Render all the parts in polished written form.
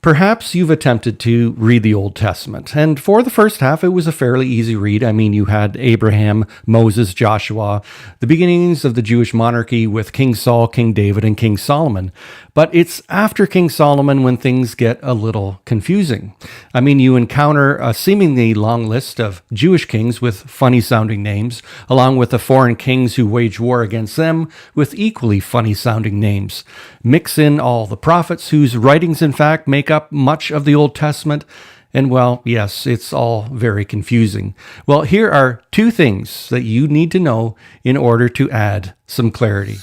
Perhaps you've attempted to read the Old Testament, and for the first half, it was a fairly easy read. I mean, you had Abraham, Moses, Joshua, the beginnings of the Jewish monarchy with King Saul, King David, and King Solomon. But it's after King Solomon when things get a little confusing. I mean, you encounter a seemingly long list of Jewish kings with funny-sounding names, along with the foreign kings who wage war against them with equally funny-sounding names. Mix in all the prophets whose writings, in fact, make up much of the Old Testament, and well, yes, it's all very confusing. Well, here are two things that you need to know in order to add some clarity.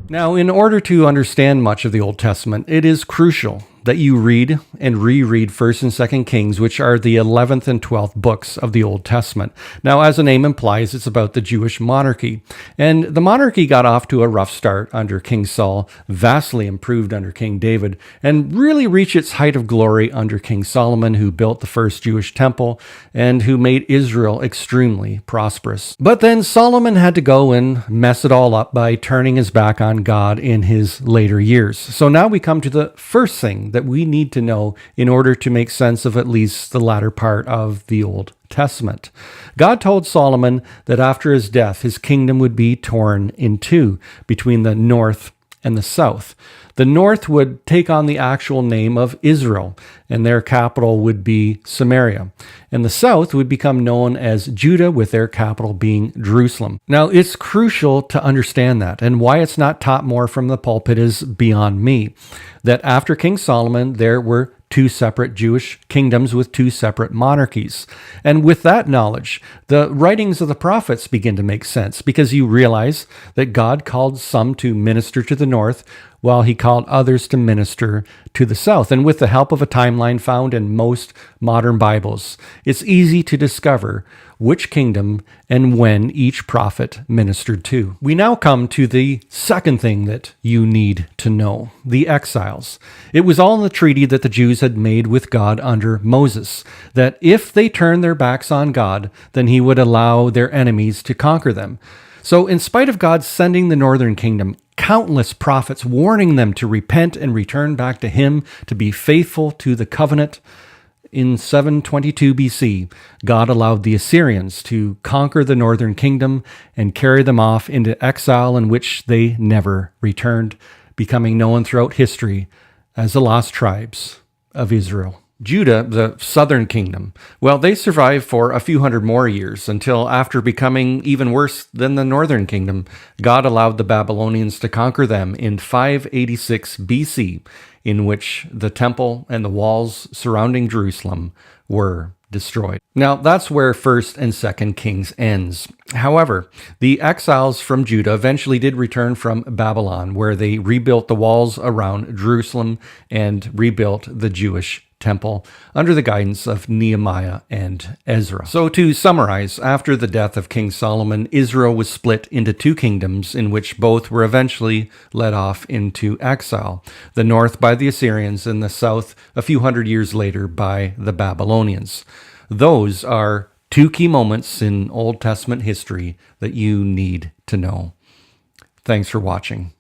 Now, in order to understand much of the Old Testament, it is crucial that you read and reread 1st and 2nd Kings, which are the 11th and 12th books of the Old Testament. Now, as the name implies, it's about the Jewish monarchy. And the monarchy got off to a rough start under King Saul, vastly improved under King David, and really reached its height of glory under King Solomon, who built the first Jewish temple and who made Israel extremely prosperous. But then Solomon had to go and mess it all up by turning his back on God in his later years. So now we come to the first thing that we need to know in order to make sense of at least the latter part of the Old Testament. God told Solomon that after his death, his kingdom would be torn in two between the north and the south. The north would take on the actual name of Israel, and their capital would be Samaria. And the south would become known as Judah, with their capital being Jerusalem. Now, it's crucial to understand that, and why it's not taught more from the pulpit is beyond me. That after King Solomon, there were two separate Jewish kingdoms with two separate monarchies. And with that knowledge, the writings of the prophets begin to make sense, because you realize that God called some to minister to the north, while he called others to minister to the south. And with the help of a timeline found in most modern Bibles, it's easy to discover which kingdom and when each prophet ministered to. We now come to the second thing that you need to know: the exiles. It was all in the treaty that the Jews had made with God under Moses, that if they turned their backs on God, then he would allow their enemies to conquer them. So in spite of God sending the northern kingdom countless prophets warning them to repent and return back to him, to be faithful to the covenant, in 722 BC, God allowed the Assyrians to conquer the northern kingdom and carry them off into exile, in which they never returned, becoming known throughout history as the lost tribes of Israel. Judah, the southern kingdom, well, they survived for a few hundred more years until, after becoming even worse than the northern kingdom, God allowed the Babylonians to conquer them in 586 BC, in which the temple and the walls surrounding Jerusalem were destroyed. Now, that's where 1st and 2nd Kings ends. However, the exiles from Judah eventually did return from Babylon, where they rebuilt the walls around Jerusalem and rebuilt the Jewish temple under the guidance of Nehemiah and Ezra. So to summarize, after the death of King Solomon, Israel was split into two kingdoms, in which both were eventually led off into exile. The north by the Assyrians, and the south a few hundred years later by the Babylonians. Those are two key moments in Old Testament history that you need to know. Thanks for watching.